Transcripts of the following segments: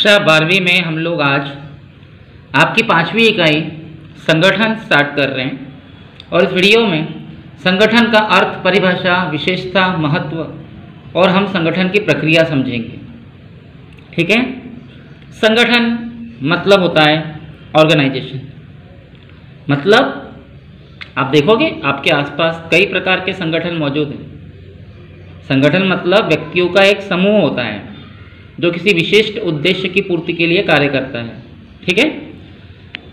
कक्षा 12वीं में हम लोग आज आपकी 5वीं इकाई संगठन स्टार्ट कर रहे हैं और इस वीडियो में संगठन का अर्थ, परिभाषा, विशेषता, महत्व और हम संगठन की प्रक्रिया समझेंगे। ठीक है। संगठन मतलब होता है ऑर्गेनाइजेशन। मतलब आप देखोगे आपके आसपास कई प्रकार के संगठन मौजूद हैं। संगठन मतलब व्यक्तियों का एक समूह होता है जो किसी विशिष्ट उद्देश्य की पूर्ति के लिए कार्य करता है। ठीक है।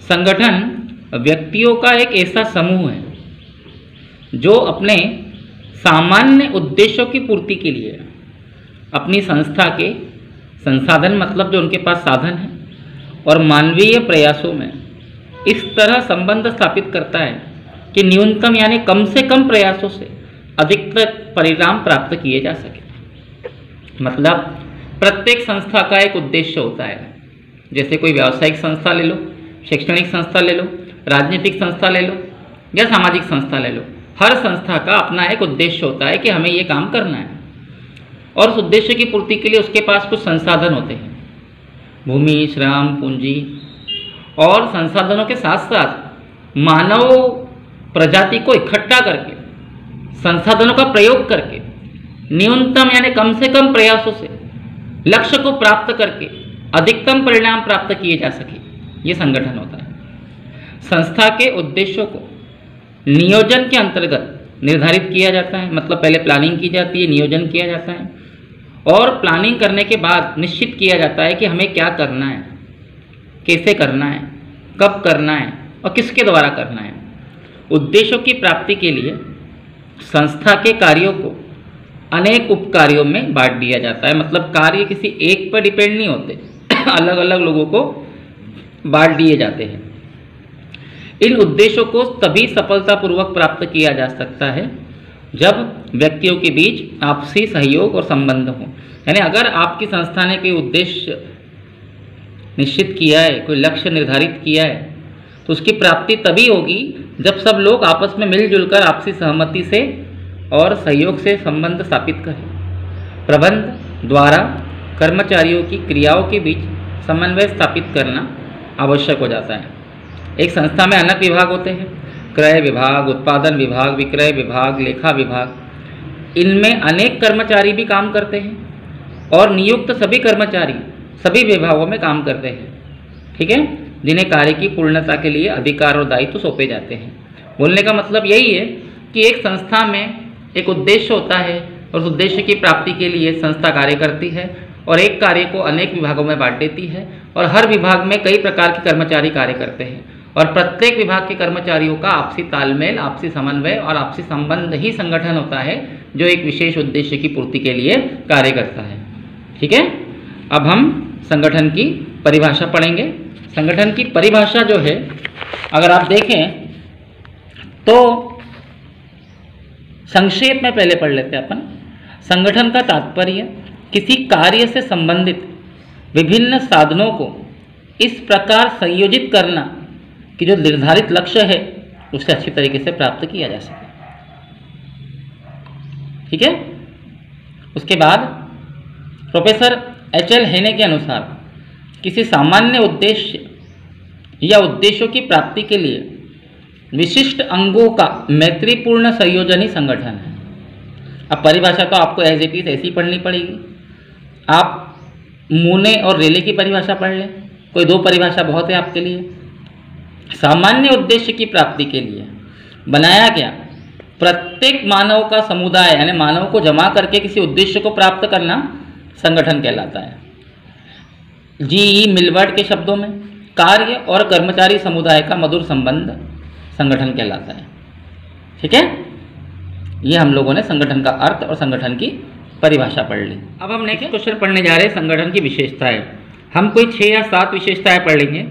संगठन व्यक्तियों का एक ऐसा समूह है जो अपने सामान्य उद्देश्यों की पूर्ति के लिए अपनी संस्था के संसाधन, मतलब जो उनके पास साधन है, और मानवीय प्रयासों में इस तरह संबंध स्थापित करता है कि न्यूनतम यानी कम से कम प्रयासों से अधिकतर परिणाम प्राप्त किए जा सके। मतलब प्रत्येक संस्था का एक उद्देश्य होता है। जैसे कोई व्यावसायिक संस्था ले लो, शैक्षणिक संस्था ले लो, राजनीतिक संस्था ले लो या सामाजिक संस्था ले लो, हर संस्था का अपना एक उद्देश्य होता है कि हमें ये काम करना है और उस उद्देश्य की पूर्ति के लिए उसके पास कुछ संसाधन होते हैं, भूमि, श्रम, पूंजी, और संसाधनों के साथ साथ मानव प्रजाति को इकट्ठा करके संसाधनों का प्रयोग करके न्यूनतम यानी कम से कम प्रयासों से लक्ष्य को प्राप्त करके अधिकतम परिणाम प्राप्त किए जा सके, ये संगठन होता है। संस्था के उद्देश्यों को नियोजन के अंतर्गत निर्धारित किया जाता है। मतलब पहले प्लानिंग की जाती है, नियोजन किया जाता है और प्लानिंग करने के बाद निश्चित किया जाता है कि हमें क्या करना है, कैसे करना है, कब करना है और किसके द्वारा करना है। उद्देश्यों की प्राप्ति के लिए संस्था के कार्यों को अनेक उप कार्यों में बांट दिया जाता है। मतलब कार्य किसी एक पर डिपेंड नहीं होते, अलग अलग लोगों को बांट दिए जाते हैं। इन उद्देश्यों को तभी सफलतापूर्वक प्राप्त किया जा सकता है जब व्यक्तियों के बीच आपसी सहयोग और संबंध हो। यानी अगर आपकी संस्था ने कोई उद्देश्य निश्चित किया है, कोई लक्ष्य निर्धारित किया है, तो उसकी प्राप्ति तभी होगी जब सब लोग आपस में मिलजुल कर आपसी सहमति से और सहयोग से संबंध स्थापित करें। प्रबंध द्वारा कर्मचारियों की क्रियाओं के बीच समन्वय स्थापित करना आवश्यक हो जाता है। एक संस्था में अनेक विभाग होते हैं, क्रय विभाग, उत्पादन विभाग, विक्रय विभाग, लेखा विभाग। इनमें अनेक कर्मचारी भी काम करते हैं और नियुक्त सभी कर्मचारी सभी विभागों में काम करते हैं। ठीक है। जिन्हें कार्य की पूर्णता के लिए अधिकार और दायित्व सौंपे जाते हैं। बोलने का मतलब यही है कि एक संस्था में एक उद्देश्य होता है और उस उद्देश्य की प्राप्ति के लिए संस्था कार्य करती है और एक कार्य को अनेक विभागों में बांट देती है और हर विभाग में कई प्रकार के कर्मचारी कार्य करते हैं और प्रत्येक विभाग के कर्मचारियों का आपसी तालमेल, आपसी समन्वय और आपसी संबंध ही संगठन होता है जो एक विशेष उद्देश्य की पूर्ति के लिए कार्य करता है। ठीक है। अब हम संगठन की परिभाषा पढ़ेंगे। संगठन की परिभाषा जो है, अगर आप देखें तो संक्षेप में पहले पढ़ लेते हैं अपन। संगठन का तात्पर्य किसी कार्य से संबंधित विभिन्न साधनों को इस प्रकार संयोजित करना कि जो निर्धारित लक्ष्य है उसे अच्छी तरीके से प्राप्त किया जा सके। ठीक है। उसके बाद प्रोफेसर एच.एल. हेने के अनुसार किसी सामान्य उद्देश्य या उद्देश्यों की प्राप्ति के लिए विशिष्ट अंगों का मैत्रीपूर्ण संयोजन ही संगठन है। अब परिभाषा तो आपको एज इट इज ऐसी पढ़नी पड़ेगी। आप मूने और रेले की परिभाषा पढ़ लें, कोई दो परिभाषा बहुत है आपके लिए। सामान्य उद्देश्य की प्राप्ति के लिए बनाया गया प्रत्येक मानव का समुदाय यानी मानव को जमा करके किसी उद्देश्य को प्राप्त करना संगठन कहलाता है। जी.ई. मिलवर्ड के शब्दों में कार्य और कर्मचारी समुदाय का मधुर संबंध संगठन कहलाता है। ठीक है। ये हम लोगों ने संगठन का अर्थ और संगठन की परिभाषा पढ़ ली। अब हम नेक्स्ट क्वेश्चन पढ़ने जा रहे हैं संगठन की विशेषताएं। हम कोई 6 या 7 विशेषताएं पढ़ लेंगे।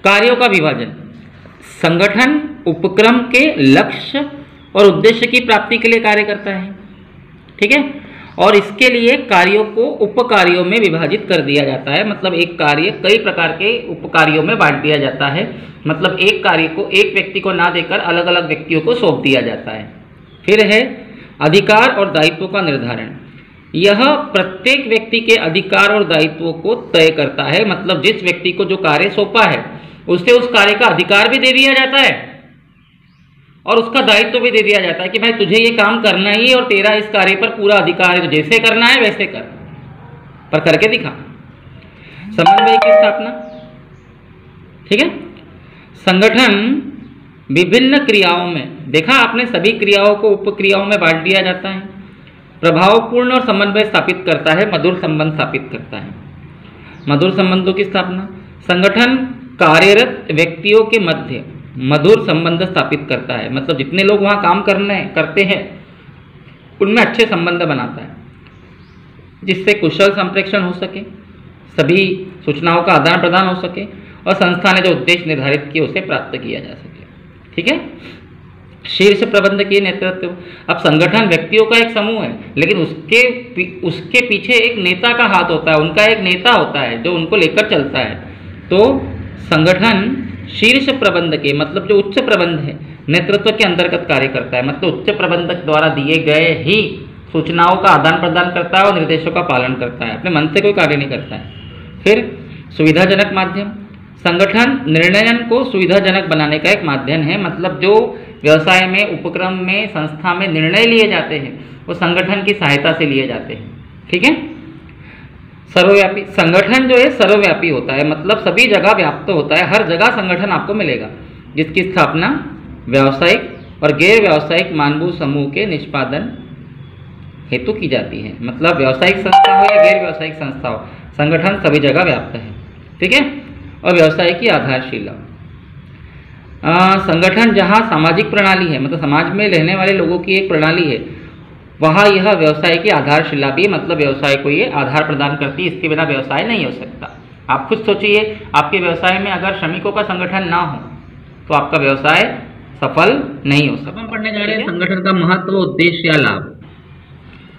कार्यों का विभाजन। संगठन उपक्रम के लक्ष्य और उद्देश्य की प्राप्ति के लिए कार्य करता है। ठीक है। और इसके लिए कार्यों को उपकार्यों में विभाजित कर दिया जाता है। मतलब एक कार्य कई प्रकार के उपकार्यों में बांट दिया जाता है। मतलब एक कार्य को एक व्यक्ति को ना देकर अलग अलग व्यक्तियों को सौंप दिया जाता है। फिर है अधिकार और दायित्वों का निर्धारण। यह प्रत्येक व्यक्ति के अधिकार और दायित्वों को तय करता है। मतलब जिस व्यक्ति को जो कार्य सौंपा है उसे उस कार्य का अधिकार भी दे दिया जाता है और उसका दायित्व भी दे दिया जाता है कि भाई तुझे ये काम करना ही है और तेरा इस कार्य पर पूरा अधिकार है, जैसे करना है वैसे कर, पर करके दिखा। समन्वय की स्थापना, ठीक है। संगठन विभिन्न क्रियाओं में, देखा आपने, सभी क्रियाओं को उपक्रियाओं में बांट दिया जाता है। प्रभावपूर्ण और समन्वय स्थापित करता है, मधुर संबंध स्थापित करता है। मधुर संबंधों की स्थापना, संगठन कार्यरत व्यक्तियों के मध्य मधुर संबंध स्थापित करता है। मतलब जितने लोग वहाँ काम करते हैं उनमें अच्छे संबंध बनाता है, जिससे कुशल संप्रेषण हो सके, सभी सूचनाओं का आदान प्रदान हो सके और संस्था ने जो उद्देश्य निर्धारित किए उसे प्राप्त किया जा सके, ठीक है। शीर्ष प्रबंधकीय नेतृत्व, अब संगठन व्यक्तियों का एक समूह है, लेकिन उसके पीछे एक नेता का हाथ होता है, उनका एक नेता होता है जो उनको लेकर चलता है। तो संगठन शीर्ष प्रबंधकीय, मतलब जो उच्च प्रबंध है, नेतृत्व के अंतर्गत कार्य करता है। मतलब उच्च प्रबंधक द्वारा दिए गए ही सूचनाओं का आदान प्रदान करता है और निर्देशों का पालन करता है, अपने मन से कोई कार्य नहीं करता है। फिर सुविधाजनक माध्यम, संगठन निर्णयन को सुविधाजनक बनाने का एक माध्यम है। मतलब जो व्यवसाय में, उपक्रम में, संस्था में निर्णय लिए जाते हैं वो संगठन की सहायता से लिए जाते हैं, ठीक है। सर्वव्यापी, संगठन जो है सर्वव्यापी होता है, मतलब सभी जगह व्याप्त होता है, हर जगह संगठन आपको मिलेगा, जिसकी स्थापना व्यावसायिक और गैर व्यावसायिक मानव समूह के निष्पादन हेतु की जाती है। मतलब व्यावसायिक संस्था हो या गैर व्यावसायिक संस्था हो, संगठन सभी जगह व्याप्त है, ठीक है। और व्यवसाय की आधारशिला, संगठन जहाँ सामाजिक प्रणाली है, मतलब समाज में रहने वाले लोगों की एक प्रणाली है, वहाँ यह व्यवसाय की आधारशिला भी, मतलब व्यवसाय को ये आधार प्रदान करती है, इसके बिना व्यवसाय नहीं हो सकता। आप खुद सोचिए, आपके व्यवसाय में अगर श्रमिकों का संगठन ना हो तो आपका व्यवसाय सफल नहीं हो सकता। हम पढ़ने जा रहे हैं संगठन का महत्व, उद्देश्य या लाभ।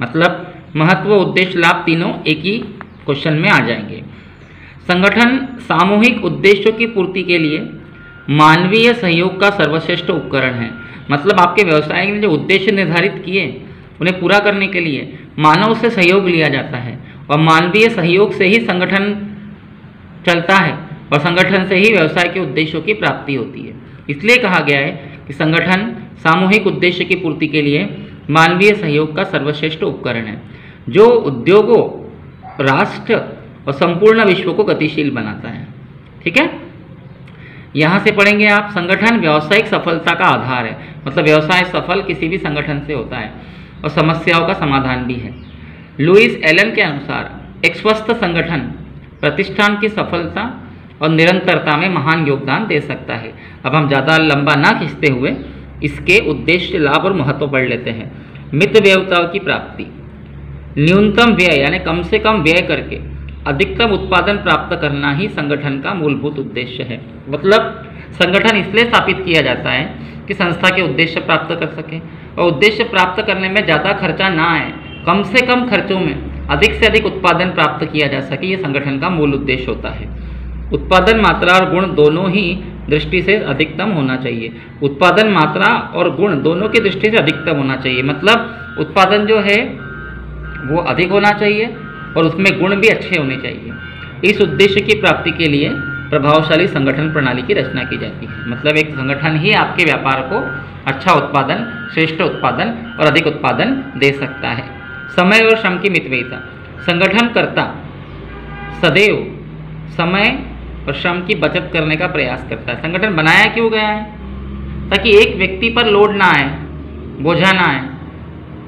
मतलब महत्व, उद्देश्य, लाभ तीनों एक ही क्वेश्चन में आ जाएंगे। संगठन सामूहिक उद्देश्यों की पूर्ति के लिए मानवीय सहयोग का सर्वश्रेष्ठ उपकरण है। मतलब आपके व्यवसाय ने जो उद्देश्य निर्धारित किए उन्हें पूरा करने के लिए मानव से सहयोग लिया जाता है और मानवीय सहयोग से ही संगठन चलता है और संगठन से ही व्यवसाय के उद्देश्यों की प्राप्ति होती है। इसलिए कहा गया है कि संगठन सामूहिक उद्देश्य की पूर्ति के लिए मानवीय सहयोग का सर्वश्रेष्ठ उपकरण है, जो उद्योगों, राष्ट्र और संपूर्ण विश्व को गतिशील बनाता है, ठीक है। यहाँ से पढ़ेंगे आप, संगठन व्यावसायिक सफलता का आधार है। मतलब व्यवसाय सफल किसी भी संगठन से होता है और समस्याओं का समाधान भी है। लुइस एलन के अनुसार एक स्वस्थ संगठन प्रतिष्ठान की सफलता और निरंतरता में महान योगदान दे सकता है। अब हम ज़्यादा लंबा ना खींचते हुए इसके उद्देश्य, लाभ और महत्व पढ़ लेते हैं। मितव्ययिताओं की प्राप्ति, न्यूनतम व्यय यानी कम से कम व्यय करके अधिकतम उत्पादन प्राप्त करना ही संगठन का मूलभूत उद्देश्य है। मतलब संगठन इसलिए स्थापित किया जाता है कि संस्था के उद्देश्य प्राप्त कर सके और उद्देश्य प्राप्त करने में ज़्यादा खर्चा ना आए, कम से कम खर्चों में अधिक से अधिक उत्पादन प्राप्त किया जा सके, ये संगठन का मूल उद्देश्य होता है। उत्पादन मात्रा और गुण दोनों ही दृष्टि से अधिकतम होना चाहिए। उत्पादन मात्रा और गुण दोनों की दृष्टि से अधिकतम होना चाहिए। मतलब उत्पादन जो है वो अधिक होना चाहिए और उसमें गुण भी अच्छे होने चाहिए। इस उद्देश्य की प्राप्ति के लिए प्रभावशाली संगठन प्रणाली की रचना की जाती है। मतलब एक संगठन ही आपके व्यापार को अच्छा उत्पादन, श्रेष्ठ उत्पादन और अधिक उत्पादन दे सकता है। समय और श्रम की मितव्ययिता, संगठनकर्ता सदैव समय और श्रम की बचत करने का प्रयास करता है। संगठन बनाया क्यों गया है? ताकि एक व्यक्ति पर लोड ना आए, बोझा ना आए।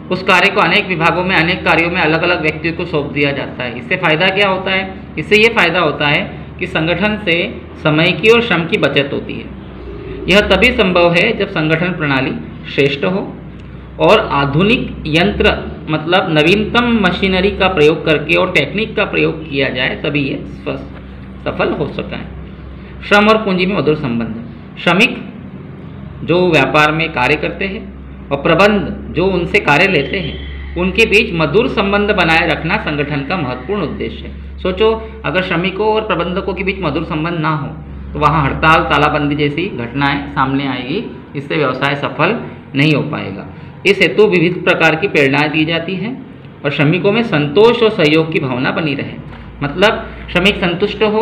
उस कार्य को अनेक विभागों में, अनेक कार्यों में अलग अलग व्यक्तियों को सौंप दिया जाता है। इससे फ़ायदा क्या होता है? इससे ये फ़ायदा होता है कि संगठन से समय की और श्रम की बचत होती है। यह तभी संभव है जब संगठन प्रणाली श्रेष्ठ हो और आधुनिक यंत्र, मतलब नवीनतम मशीनरी का प्रयोग करके और टेक्निक का प्रयोग किया जाए, तभी ये सफल हो सका है। श्रम और पूंजी में मधुर संबंध, श्रमिक जो व्यापार में कार्य करते हैं और प्रबंध जो उनसे कार्य लेते हैं, उनके बीच मधुर संबंध बनाए रखना संगठन का महत्वपूर्ण उद्देश्य है। सोचो, अगर श्रमिकों और प्रबंधकों के बीच मधुर संबंध ना हो तो वहाँ हड़ताल, तालाबंदी जैसी घटनाएं सामने आएगी, इससे व्यवसाय सफल नहीं हो पाएगा। इस हेतु विविध प्रकार की प्रेरणाएं दी जाती हैं और श्रमिकों में संतोष और सहयोग की भावना बनी रहे। मतलब श्रमिक संतुष्ट हो,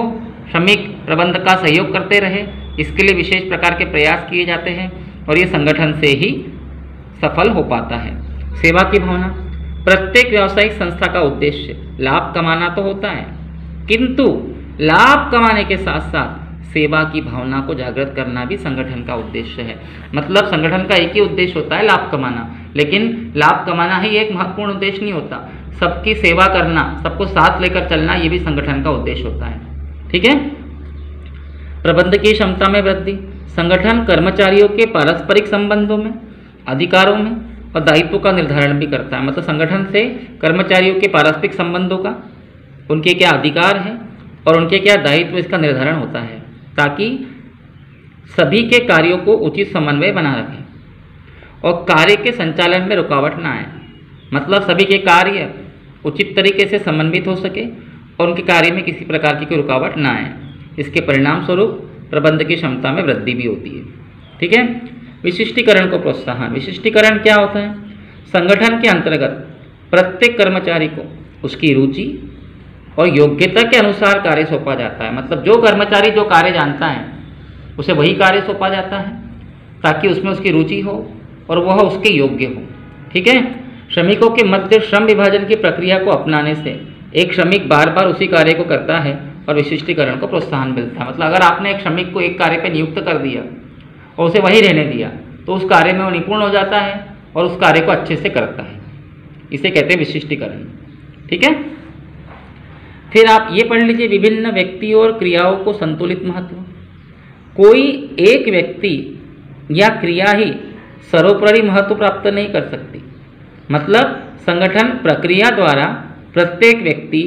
श्रमिक प्रबंधक का सहयोग करते रहे, इसके लिए विशेष प्रकार के प्रयास किए जाते हैं और ये संगठन से ही सफल हो पाता है। सेवा की भावना, प्रत्येक व्यावसायिक संस्था का उद्देश्य लाभ कमाना तो होता है, किंतु लाभ कमाने के साथ साथ सेवा की भावना को जागृत करना भी संगठन का उद्देश्य है। मतलब संगठन का एक ही उद्देश्य होता है लाभ कमाना, लेकिन लाभ कमाना ही एक महत्वपूर्ण उद्देश्य नहीं होता। सबकी सेवा करना, सबको साथ लेकर चलना, ये भी संगठन का उद्देश्य होता है। ठीक है। प्रबंधकीय क्षमता में वृद्धि, संगठन कर्मचारियों के पारस्परिक संबंधों में, अधिकारों में और दायित्वों का निर्धारण भी करता है। मतलब संगठन से कर्मचारियों के पारस्परिक संबंधों का, उनके क्या अधिकार हैं और उनके क्या दायित्व, इसका निर्धारण होता है, ताकि सभी के कार्यों को उचित समन्वय बना रखें और कार्य के संचालन में रुकावट ना आए। मतलब सभी के कार्य उचित तरीके से समन्वित हो सके और उनके कार्य में किसी प्रकार की कोई रुकावट ना आए। इसके परिणाम स्वरूप प्रबंधकीय क्षमता में वृद्धि भी होती है। ठीक है। विशिष्टीकरण को प्रोत्साहन, विशिष्टीकरण क्या होता है? संगठन के अंतर्गत प्रत्येक कर्मचारी को उसकी रुचि और योग्यता के अनुसार कार्य सौंपा जाता है। मतलब जो कर्मचारी जो कार्य जानता है उसे वही कार्य सौंपा जाता है, ताकि उसमें उसकी रुचि हो और वह उसके योग्य हो। ठीक है। श्रमिकों के मध्य श्रम विभाजन की प्रक्रिया को अपनाने से एक श्रमिक बार बार उसी कार्य को करता है और विशिष्टीकरण को प्रोत्साहन मिलता है। मतलब अगर आपने एक श्रमिक को एक कार्य पर नियुक्त कर दिया और उसे वही रहने दिया तो उस कार्य में वो निपुण हो जाता है और उस कार्य को अच्छे से करता है। इसे कहते हैं विशिष्टीकरण। ठीक है। फिर आप ये पढ़ लीजिए, विभिन्न व्यक्तियों और क्रियाओं को संतुलित महत्व। कोई एक व्यक्ति या क्रिया ही सर्वोपरि महत्व प्राप्त नहीं कर सकती। मतलब संगठन प्रक्रिया द्वारा प्रत्येक व्यक्ति,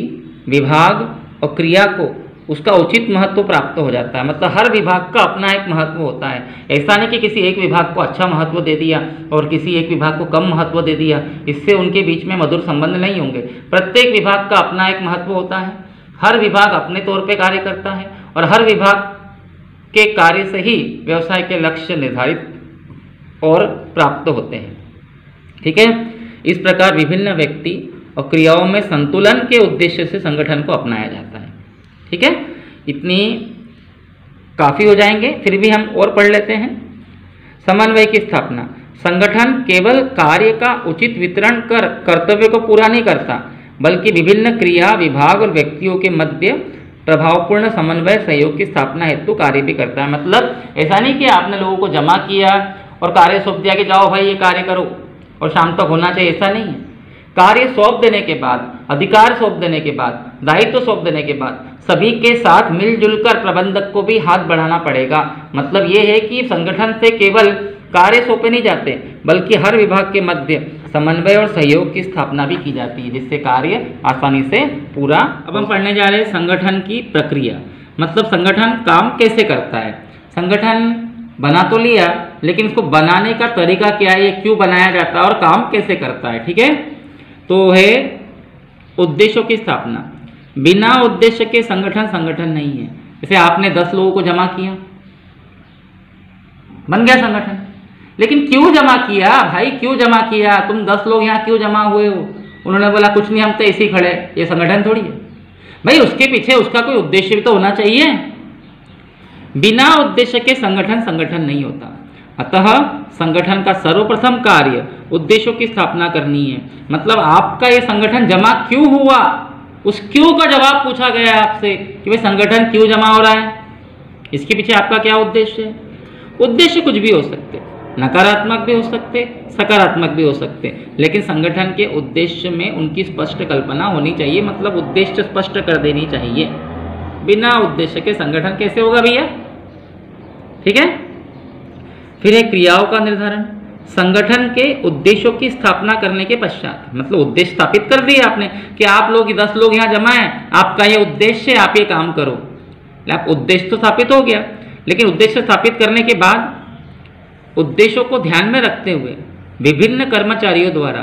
विभाग और क्रिया को उसका उचित महत्व प्राप्त हो जाता है। मतलब हर विभाग का अपना एक महत्व होता है। ऐसा नहीं कि किसी एक विभाग को अच्छा महत्व दे दिया और किसी एक विभाग को कम महत्व दे दिया, इससे उनके बीच में मधुर संबंध नहीं होंगे। प्रत्येक विभाग का अपना एक महत्व होता है, हर विभाग अपने तौर पे कार्य करता है और हर विभाग के कार्य से ही व्यवसाय के लक्ष्य निर्धारित और प्राप्त होते हैं। ठीक है। इस प्रकार विभिन्न व्यक्ति और क्रियाओं में संतुलन के उद्देश्य से संगठन को अपनाया जाता है। ठीक है। इतनी काफ़ी हो जाएंगे, फिर भी हम और पढ़ लेते हैं। समन्वय की स्थापना, संगठन केवल कार्य का उचित वितरण कर कर्तव्य को पूरा नहीं करता, बल्कि विभिन्न क्रिया, विभाग और व्यक्तियों के मध्य प्रभावपूर्ण समन्वय सहयोग की स्थापना हेतु कार्य भी करता है। मतलब ऐसा नहीं कि आपने लोगों को जमा किया और कार्य सौंप दिया कि जाओ भाई ये कार्य करो और शाम तक होना चाहिए, ऐसा नहीं है। कार्य सौंप देने के बाद, अधिकार सौंप देने के बाद, दायित्व सौंप देने के बाद सभी के साथ मिलजुल कर प्रबंधक को भी हाथ बढ़ाना पड़ेगा। मतलब ये है कि संगठन से केवल कार्य सौंपे नहीं जाते, बल्कि हर विभाग के मध्य समन्वय और सहयोग की स्थापना भी की जाती है, जिससे कार्य आसानी से पूरा। अब हम पढ़ने जा रहे हैं संगठन की प्रक्रिया। मतलब संगठन काम कैसे करता है। संगठन बना तो लिया, लेकिन इसको बनाने का तरीका क्या है, ये क्यों बनाया जाता है और काम कैसे करता है। ठीक है। तो है उद्देश्यों की स्थापना। बिना उद्देश्य के संगठन संगठन नहीं है। जैसे आपने 10 लोगों को जमा किया, बन गया संगठन, लेकिन क्यों जमा किया भाई, क्यों जमा किया, तुम 10 लोग यहाँ क्यों जमा हुए हो? उन्होंने बोला कुछ नहीं, हम तो ऐसे ही खड़े, ये संगठन थोड़ी है भाई। उसके पीछे उसका कोई उद्देश्य भी तो होना चाहिए। बिना उद्देश्य के संगठन संगठन नहीं होता। अतः संगठन का सर्वप्रथम कार्य उद्देश्यों की स्थापना करनी है। मतलब आपका ये संगठन जमा क्यों हुआ, उस क्यों का जवाब पूछा गया है आपसे कि भाई संगठन क्यों जमा हो रहा है, इसके पीछे आपका क्या उद्देश्य है। उद्देश्य कुछ भी हो सकते, नकारात्मक भी हो सकते, सकारात्मक भी हो सकते, लेकिन संगठन के उद्देश्य में उनकी स्पष्ट कल्पना होनी चाहिए। मतलब उद्देश्य स्पष्ट कर देनी चाहिए। बिना उद्देश्य के संगठन कैसे होगा भैया। ठीक है। फिर है क्रियाओं का निर्धारण। संगठन के उद्देश्यों की स्थापना करने के पश्चात, मतलब उद्देश्य स्थापित कर दिए आपने कि आप लोग 10 लोग यहाँ जमा हैं, आपका ये उद्देश्य है, आप ये काम करो। आप उद्देश्य तो स्थापित हो गया, लेकिन उद्देश्य स्थापित करने के बाद उद्देश्यों को ध्यान में रखते हुए विभिन्न कर्मचारियों द्वारा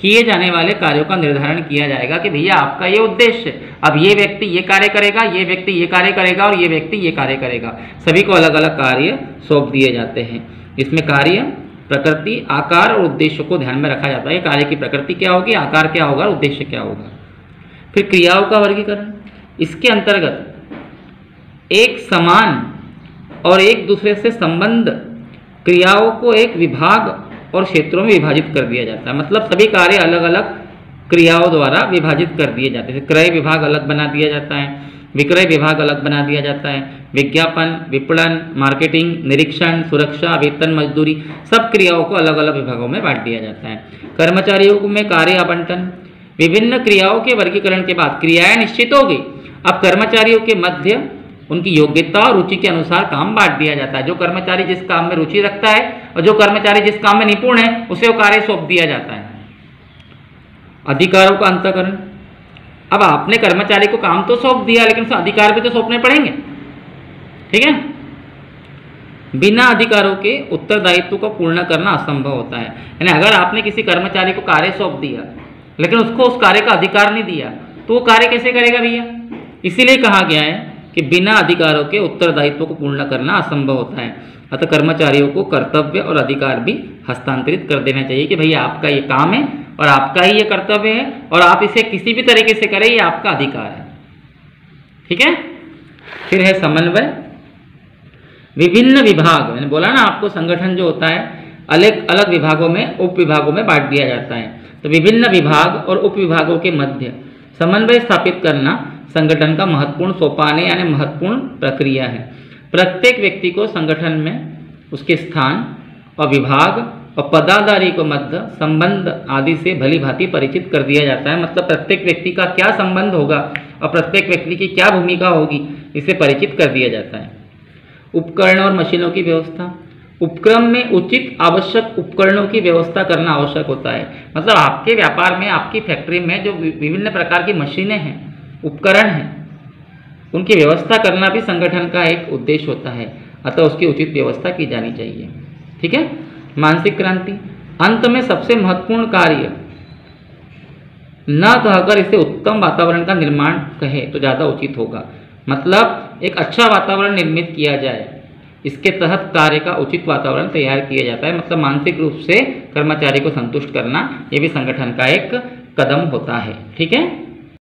किए जाने वाले कार्यों का निर्धारण किया जाएगा कि भैया आपका ये उद्देश्य है, अब ये व्यक्ति ये कार्य करेगा, ये व्यक्ति ये कार्य करेगा और ये व्यक्ति ये कार्य करेगा। सभी को अलग अलग कार्य सौंप दिए जाते हैं। इसमें कार्य प्रकृति, आकार और उद्देश्य को ध्यान में रखा जाता है। कार्य की प्रकृति क्या होगी, आकार क्या होगा, उद्देश्य क्या होगा। फिर क्रियाओं का वर्गीकरण, इसके अंतर्गत एक समान और एक दूसरे से संबंध क्रियाओं को एक विभाग और क्षेत्रों में विभाजित कर दिया जाता है। मतलब सभी कार्य अलग अलग क्रियाओं द्वारा विभाजित कर दिए जाते हैं। क्रय विभाग अलग बना दिया जाता है, विक्रय विभाग अलग बना दिया जाता है, विज्ञापन, विपणन, मार्केटिंग, निरीक्षण, सुरक्षा, वेतन, मजदूरी, सब क्रियाओं को अलग अलग विभागों में बांट दिया जाता है। कर्मचारियों में कार्य आवंटन, विभिन्न क्रियाओं के वर्गीकरण के बाद क्रियाएं निश्चित हो गई। अब कर्मचारियों के मध्य उनकी योग्यता और रुचि के अनुसार काम बांट दिया जाता है। जो कर्मचारी जिस काम में रुचि रखता है और जो कर्मचारी जिस काम में निपुण है उसे वो कार्य सौंप दिया जाता है। अधिकारों का अंतःकरण, अब आपने कर्मचारी को काम तो सौंप दिया लेकिन उसे अधिकार भी तो सौंपने पड़ेंगे, ठीक है। बिना अधिकारों के उत्तरदायित्व को पूर्ण करना असंभव होता है। यानी अगर आपने किसी कर्मचारी को कार्य सौंप दिया लेकिन उसको उस कार्य का अधिकार नहीं दिया तो वो कार्य कैसे करेगा भैया। इसीलिए कहा गया है कि बिना अधिकारों के उत्तरदायित्व को पूर्ण करना असंभव होता है। अतः कर्मचारियों को कर्तव्य और अधिकार भी हस्तांतरित कर देना चाहिए कि भैया आपका ये काम है और आपका ही ये कर्तव्य है और आप इसे किसी भी तरीके से करें, ये आपका अधिकार है, ठीक है। फिर है समन्वय। विभिन्न विभाग, मैंने बोला ना आपको, संगठन जो होता है अलग अलग विभागों में, उप विभागों में बांट दिया जाता है। तो विभिन्न विभाग और उप विभागों के मध्य समन्वय स्थापित करना संगठन का महत्वपूर्ण सोपान है, यानी महत्वपूर्ण प्रक्रिया है। प्रत्येक व्यक्ति को संगठन में उसके स्थान और विभाग और पदाधिकारी को मध्य संबंध आदि से भली भांति परिचित कर दिया जाता है। मतलब प्रत्येक व्यक्ति का क्या संबंध होगा और प्रत्येक व्यक्ति की क्या भूमिका होगी, इसे परिचित कर दिया जाता है। उपकरण और मशीनों की व्यवस्था, उपक्रम में उचित आवश्यक उपकरणों की व्यवस्था करना आवश्यक होता है। मतलब आपके व्यापार में, आपकी फैक्ट्री में जो विभिन्न प्रकार की मशीनें हैं, उपकरण हैं, उनकी व्यवस्था करना भी संगठन का एक उद्देश्य होता है। अतः उसकी उचित व्यवस्था की जानी चाहिए, ठीक है। मानसिक क्रांति, अंत में सबसे महत्वपूर्ण कार्य न कहकर इसे उत्तम वातावरण का निर्माण कहे तो ज़्यादा उचित होगा। मतलब एक अच्छा वातावरण निर्मित किया जाए, इसके तहत कार्य का उचित वातावरण तैयार किया जाता है। मतलब मानसिक रूप से कर्मचारी को संतुष्ट करना, ये भी संगठन का एक कदम होता है, ठीक है।